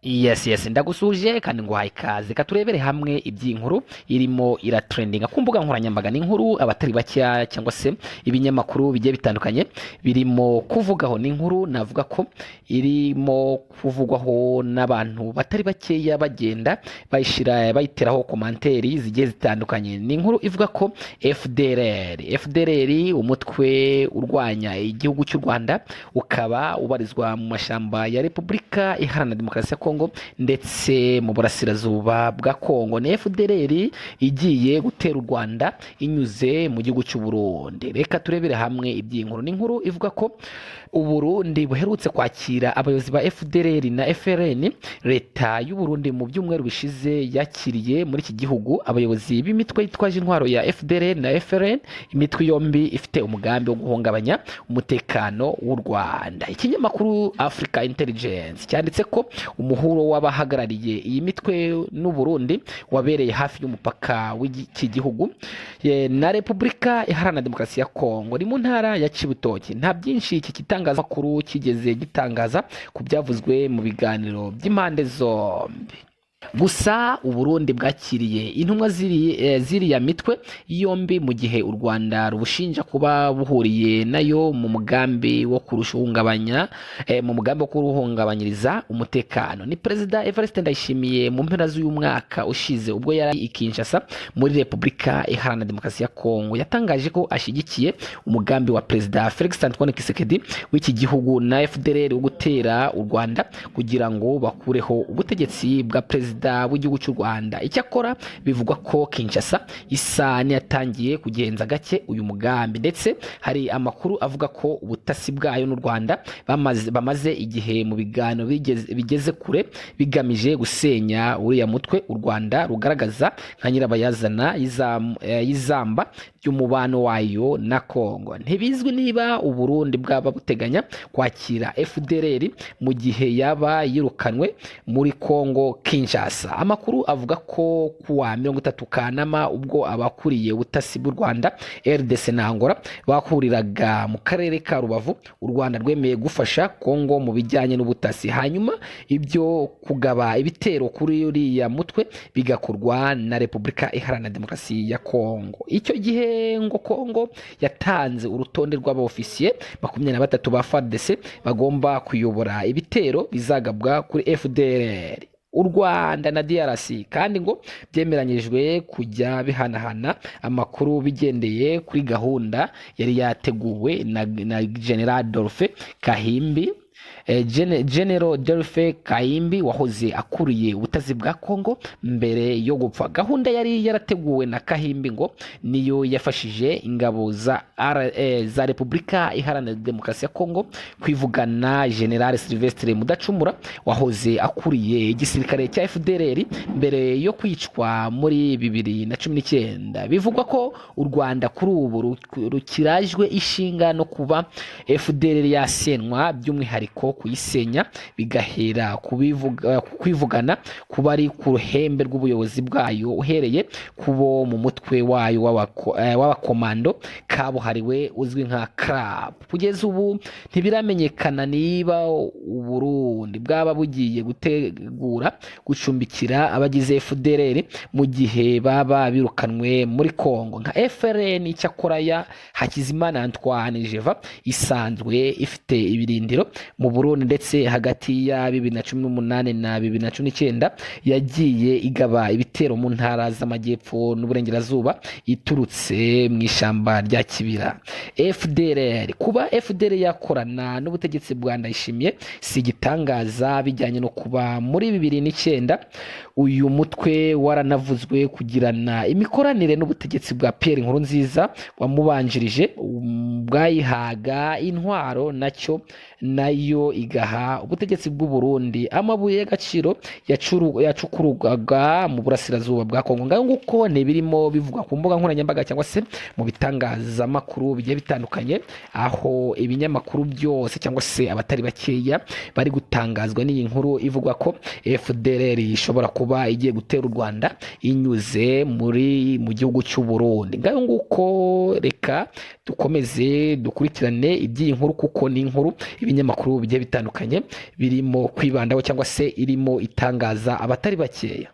Yes, ndagusuje kandi nguhaye ikaze katurebere hamwe iby'inkuru irimo iratrendinga ku mbuga nkoranyambaga. N'inkuru abatari bakeya cyangwa se ibinyamakuru bigiye bitandukanye birimo kuvugaho. N'inkuru navuga ko irimo kuvugwaho n'abantu batari bakeya, bagenda bayiteraho komanteri zigiye zitandukanye. N'inkuru ivuga ko FDLR umutwe urwanya igihugu cy'u Rwanda, ukaba ubarizwa mu mashyamba ya Repubulika Iharanira Demokarasi ya Kongo ndetse mu burasirazuba bwa Kongo. Ni FDLR igiye gutera u Rwanda inyuze mu gihugu cy'u Burundi. Reka turebere hamwe iby'inkuru. N'inkuru ivuga ko u Burundi buherutse kwakira abayobozi ba FDLR na FRN. Leta y'u Burundi mu byumweru bishize yakiriye muri iki gihugu abayobozi b'imitwe yitwaje intwaro ya FDLR na FRN, imitwe yombi ifite umugambi wo guhungabanya umutekano w'u Rwanda. Ikinyamakuru Africa Intelligence cyanditse ko umuhuro w'abahagarariye iyi mitwe n'u Burundi wabereye hafi y'umupaka w'iki gihugu na Repubulika Iharanira Demokarasi ya Kongo, ni mu ntara ya Cibitoke. Nta byinshi iki gitangazamakuru kigeze gitangaza ku byavuzwe mu biganiro by'impande zombi. Gusa u Burundi bwakiriye intumwa ziriya mitwe yombi mu gihe u Rwanda rubushinja kuba buhuriye nayo mu mugambi wo kuruhungabanyiriza umutekano. Ni Perezida Evariste Ndayishimiye mu mpera z'uyu mwaka ushize, ubwo yari i Kinshasa muri Repubulika Iharanira Demokarasi ya Kongo, yatangaje ko ashyigikiye umugambi wa Perezida Felix Antoine Tshisekedi w'iki gihugu na FDLR wo gutera u Rwanda kugira ngo bakureho ubutegetsi bwa Perezida w'igihugu cy'u Rwanda. Icyakora bivugwa ko Kinshasa isa niyatangiye kugenza gake uyu mugambi, ndetse hari amakuru avuga ko ubutasi bwayo n'u Rwanda bamaze igihe mu biganiro bigeze kure bigamije gusenya uriya mutwe u Rwanda rugaragaza nka nyirabayazana y'izamba ry'umubano wayo na Kongo. Ntibizwi niba u Burundi bwaba buteganya kwakira FDLR mu gihe yaba yirukanwe muri Kongo Kinshasa. Amakuru avuga ko kuwa 30 Kanama, ubwo abakuriye ubutasi bw'u Rwanda, RDC na Angola bahuriraga mu karere ka Rubavu, u Rwanda rwemeye gufasha Kongo mu bijyanye n'ubutasi, hanyuma ibyo kugaba ibitero kuri uriya mutwe bigakorwa na Repubulika Iharanira Demokarasi ya Kongo. Icyo gihe ngo Kongo yatanze urutonde rw'abofisiye 23 ba FARDC bagomba kuyobora ibitero bizagabwa kuri FDLR. U Rwanda na DRC kandi ngo byemeranyijwe kujya bihanahana amakuru bigendeye kuri gahunda yari yateguwe na General Dolphe Kahimbi. General Delphin Kayimbi wahoze akuriye ubutazi bwa Kongo mbere yo gupfa. Gahunda yari yarateguwe na Kahimbi ngo niyo yafashije ingabo za Repubulika Iharanira Demokarasi ya Kongo kwivugana General Sylvestre Mudacumura wahoze akuriye igisirikare cya FDLR mbere yo kwicwa muri 2019. Bivugwa ko u Rwanda kuri ubu rukirajwe ishinga no kuba FDLR yasenwa, by'umwihariko kuyisenya bigahera kwivugana kuba ari ku ruhembe rw'ubuyobozi bwayo, uhereye kubo mu mutwe wayo w'abakomando kabuhariwe uzwi nka CRAB. Kugeza ubu ntibiramenyekana niba u Burundi bwaba bugiye gutegura gucumbikira abagize FDLR mu gihe baba birukanwe muri Kongo nka FRN. Icyakora ya Hakizimana Antoine Jeva isanzwe ifite ibirindiro mu Burundi, ndetse hagati ya 2018 na 2019 yagiye igaba ibitero mu ntara z'amajyepfo n'uburengerazuba iturutse mu ishyamba rya Kibira. Kuba FDLR yakorana n'ubutegetsi bwa Ndayishimiye si igitangaza, bijyanye no kuba muri 2009 uyu mutwe waranavuzwe kugirana imikoranire n'ubutegetsi bwa Pierre Nkurunziza wamubanjirije, bwayihaga intwaro nayo igaha ubutegetsi bw'u Burundi amabuye y'agaciro yacukurwaga mu burasirazuba bwa Kongo. Ngaho nguko ne birimo bivugwa ku mbuga nkoranyambaga cyangwa se mu bitangazamakuru bigiye bitandukanye, aho ibinyamakuru byose cyangwa se abatari bakeya bari gutanga batangazwa n'iyi nkuru ivuga ko FDLR ishobora kuba igiye gutera u Rwanda inyuze mu gihugu cy'u Burundi. Ngaho nguko reka dukomeze dukurikirane iby'iyi nkuru, kuko ni inkuru ibinyamakuru bigiye bitandukanye birimo kwibandaho cyangwa se irimo itangaza abatari bakeya.